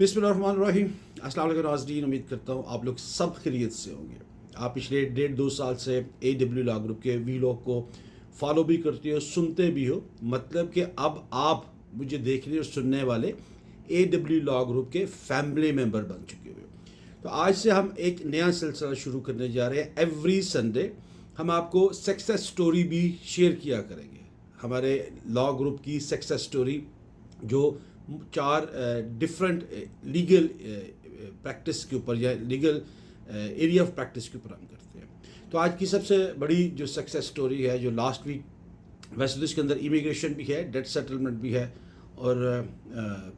बिस्मिल्लाहिर्रहमानिर्रहीम। अस्सलाम वालेकुम नाज़रीन, उम्मीद करता हूँ आप लोग सब खैरियत से होंगे। आप पिछले 1.5-2 साल से AW लॉ ग्रुप के वीलॉग को फॉलो भी करते हो, सुनते भी हो। मतलब कि अब आप मुझे देखने और सुनने वाले AW लॉ ग्रुप के फैमिली मेम्बर बन चुके हो। तो आज से हम एक नया सिलसिला शुरू करने जा रहे हैं। एवरी संडे हम आपको सक्सेस स्टोरी भी शेयर किया करेंगे, हमारे लॉ ग्रुप की सक्सेस स्टोरी जो 4 डिफरेंट लीगल प्रैक्टिस के ऊपर या लीगल एरिया ऑफ प्रैक्टिस के ऊपर हम करते हैं। तो आज की सबसे बड़ी जो सक्सेस स्टोरी है, जो लास्ट वीक, वैसे तो इसके अंदर इमिग्रेशन भी है, डेट सेटलमेंट भी है और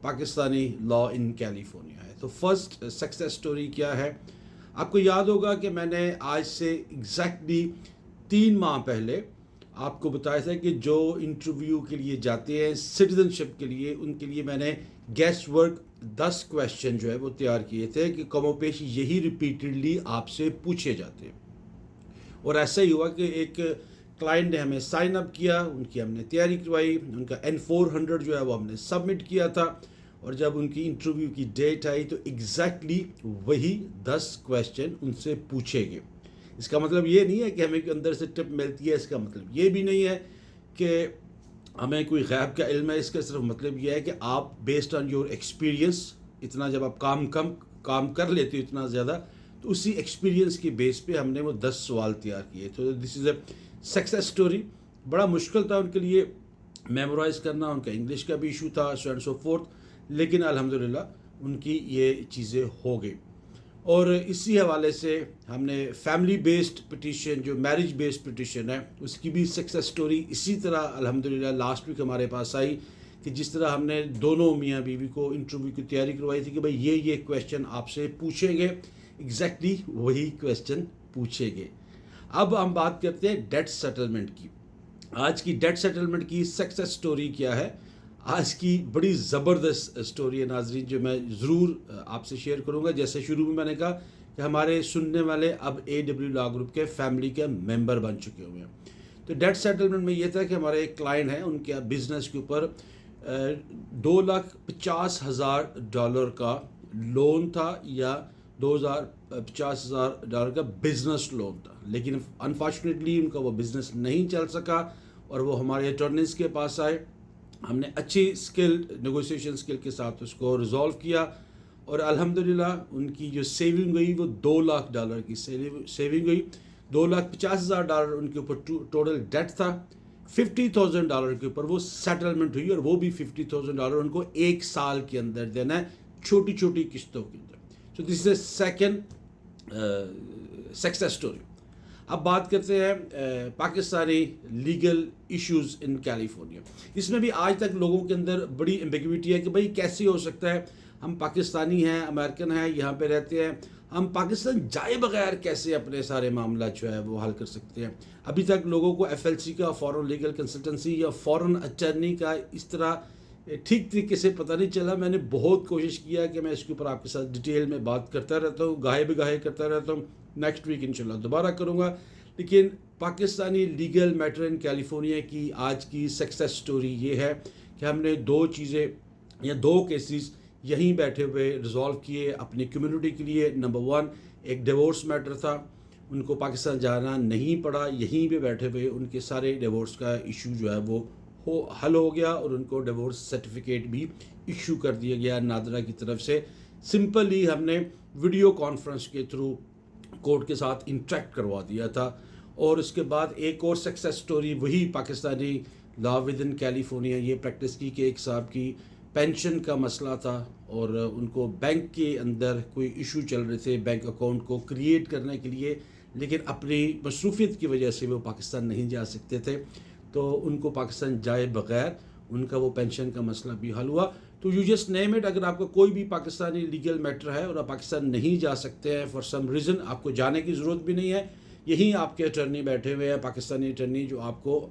पाकिस्तानी लॉ इन कैलिफोर्निया है। तो फर्स्ट सक्सेस स्टोरी क्या है? आपको याद होगा कि मैंने आज से एग्जैक्टली 3 माह पहले आपको बताया था कि जो इंटरव्यू के लिए जाते हैं सिटीजनशिप के लिए, उनके लिए मैंने गेस्ट वर्क 10 क्वेश्चन जो है वो तैयार किए थे कि कमोपेश यही रिपीटेडली आपसे पूछे जाते हैं। और ऐसा ही हुआ कि एक क्लाइंट ने हमें साइन अप किया, उनकी हमने तैयारी करवाई, उनका N400 जो है वो हमने सबमिट किया था। और जब उनकी इंटरव्यू की डेट आई तो एग्जैक्टली वही 10 क्वेश्चन उनसे पूछे गए। इसका मतलब ये नहीं है कि हमें अंदर से टिप मिलती है, इसका मतलब ये भी नहीं है कि हमें कोई गैब का इल्म है। इसका सिर्फ मतलब ये है कि आप बेस्ड ऑन योर एक्सपीरियंस, इतना जब आप काम कर लेते हो इतना ज़्यादा, तो उसी एक्सपीरियंस की बेस पे हमने वो 10 सवाल तैयार किए। तो this is a success story. बड़ा मुश्किल था उनके लिए मेमोराइज़ करना, उनका इंग्लिश का भी इशू था, सो एंड सो फोर्थ, लेकिन अल्हम्दुलिल्लाह उनकी ये चीज़ें हो गई। और इसी हवाले से हमने फैमिली बेस्ड पिटिशन, जो मैरिज बेस्ड पिटिशन है, उसकी भी सक्सेस स्टोरी इसी तरह अल्हम्दुलिल्लाह लास्ट वीक हमारे पास आई कि जिस तरह हमने दोनों मियाँ बीवी को इंटरव्यू की तैयारी करवाई थी कि भाई ये क्वेश्चन आपसे पूछेंगे, एग्जैक्टली वही क्वेश्चन पूछेंगे। अब हम बात करते हैं डेट सेटलमेंट की। आज की डेट सेटलमेंट की सक्सेस स्टोरी क्या है? आज की बड़ी ज़बरदस्त स्टोरी है नाजरीन, जो मैं ज़रूर आपसे शेयर करूंगा। जैसे शुरू में मैंने कहा कि हमारे सुनने वाले अब AW लॉ ग्रुप के फैमिली के मेंबर बन चुके हुए हैं। तो डेट सेटलमेंट में ये था कि हमारे एक क्लाइंट हैं, उनके बिज़नेस के ऊपर $2,50,000 का लोन था या $2,50,000 का बिज़नेस लोन था, लेकिन अनफॉर्चुनेटली उनका वो बिज़नेस नहीं चल सका और वो हमारे अटॉर्नीज़ के पास आए। हमने अच्छी नेगोशिएशन स्किल के साथ उसको रिजॉल्व किया और अल्हम्दुलिल्लाह उनकी जो सेविंग हुई वो $2,00,000 की सेविंग हुई। $2,50,000 उनके ऊपर टोटल डेट था। $50,000 के ऊपर वो सेटलमेंट हुई और वो भी $50,000 उनको 1 साल के अंदर देना है, छोटी छोटी किस्तों के अंदर। So this is second success story. अब बात करते हैं Pakistani legal issues in California. इसमें भी आज तक लोगों के अंदर बड़ी एम्बिग्विटी है कि भाई कैसे हो सकता है, हम पाकिस्तानी हैं, अमेरिकन हैं, यहाँ पे रहते हैं, हम पाकिस्तान जाए बगैर कैसे अपने सारे मामला जो है वो हल कर सकते हैं। अभी तक लोगों को FLC का, फॉरेन लीगल कंसल्टेंसी या फॉरेन अटर्नी का इस तरह ठीक तरीके से पता नहीं चला। मैंने बहुत कोशिश किया कि मैं इसके ऊपर आपके साथ डिटेल में बात करता रहता हूँ, गाहे बेगाहे करता रहता हूँ। नेक्स्ट वीक इंशाल्लाह दोबारा करूँगा। लेकिन Pakistani legal matter in California की आज की सक्सेस स्टोरी ये है कि हमने 2 चीज़ें या 2 केसेस यहीं बैठे हुए रिजॉल्व किए अपनी कम्युनिटी के लिए। नंबर 1 एक डिवोर्स मैटर था, उनको पाकिस्तान जाना नहीं पड़ा, यहीं पे बैठे हुए उनके सारे डिवोर्स का इशू जो है वो हल हो गया और उनको डिवोर्स सर्टिफिकेट भी इशू कर दिया गया नादरा की तरफ से। सिंपली हमने वीडियो कॉन्फ्रेंस के थ्रू कोर्ट के साथ इंटरेक्ट करवा दिया था। और उसके बाद एक और सक्सेस स्टोरी वही Pakistani law with in California ये प्रैक्टिस की कि एक साहब की पेंशन का मसला था और उनको बैंक के अंदर कोई इशू चल रहे थे बैंक अकाउंट को क्रिएट करने के लिए, लेकिन अपनी मसरूफियत की वजह से वो पाकिस्तान नहीं जा सकते थे, तो उनको पाकिस्तान जाए बगैर उनका वो पेंशन का मसला भी हल हुआ। तो यू जस्ट नेम इट, अगर आपका कोई भी पाकिस्तानी लीगल मैटर है और आप पाकिस्तान नहीं जा सकते हैं फॉर सम रीज़न, आपको जाने की ज़रूरत भी नहीं है, यहीं आपके अटर्नी बैठे हुए हैं, पाकिस्तानी अटर्नी, जो आपको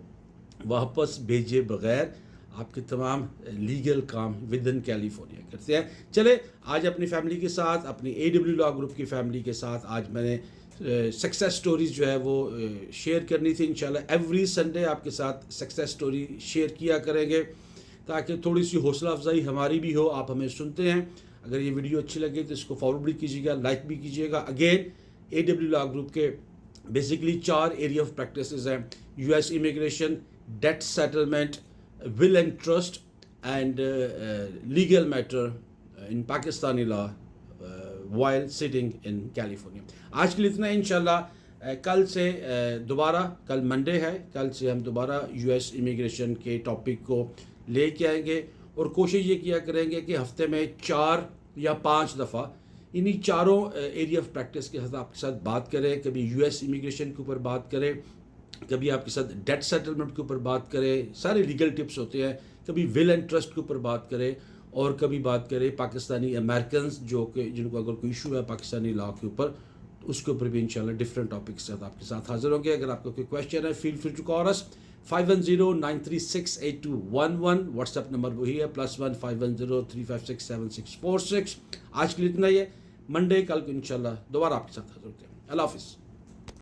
वापस भेजे बगैर आपके तमाम लीगल काम विद इन कैलिफोर्निया करते हैं। चले आज अपनी फैमिली के साथ, अपनी AW लॉ ग्रुप की फैमिली के साथ आज मैंने सक्सेस स्टोरीज़ जो है वो शेयर करनी थी। इंशाल्लाह एवरी संडे आपके साथ सक्सेस स्टोरी शेयर किया करेंगे ताकि थोड़ी सी हौसला अफजाई हमारी भी हो। आप हमें सुनते हैं, اگر یہ ویڈیو اچھی لگے تو اس کو فارورڈ بھی کیجیے گا, لائک بھی کیجیے گا. اگین AW لا گروپ کے بیسکلی 4 ایریا آف پریکٹسز ہیں: US immigration, debt settlement, will and trust and legal matter in Pakistani law while sitting in California. آج کے لیے اتنا ہے. انشاءاللہ کل سے دوبارہ, کل منڈے ہے, کل سے ہم دوبارہ US امیگریشن کے ٹاپک کو لے کے آئیں گے, اور کوشش یہ کیا کریں گے کہ ہفتے میں 4 یا 5 دفعہ انہی چاروں ایریا آف پریکٹس کے ساتھ آپ کے ساتھ بات کریں. کبھی US امیگریشن کے اوپر بات کریں, کبھی آپ کے ساتھ ڈیٹ سیٹلمنٹ کے اوپر بات کریں, سارے لیگل ٹپس ہوتے ہیں, کبھی ول اینڈ ٹرسٹ کے اوپر بات کریں, اور کبھی بات کریں پاکستانی امریکنز جو کہ جن کو اگر کوئی ایشو ہے پاکستانی لا کے اوپر, اس کے اوپر بھی انشاءاللہ ڈفرینٹ ٹاپکس کے ساتھ آپ کے ساتھ حاضر ہوں گے. اگر آپ کا کوئی کویشچن ہے, feel free to call us 510-936-8211. WhatsApp number وہی ہے +1 510-356-7646. آج کے لیے اتنا ہی ہے. منڈے کل کو انشاءاللہ دوبارہ آپ کے ساتھ حاضر ہوتے ہیں. اللہ حافظ.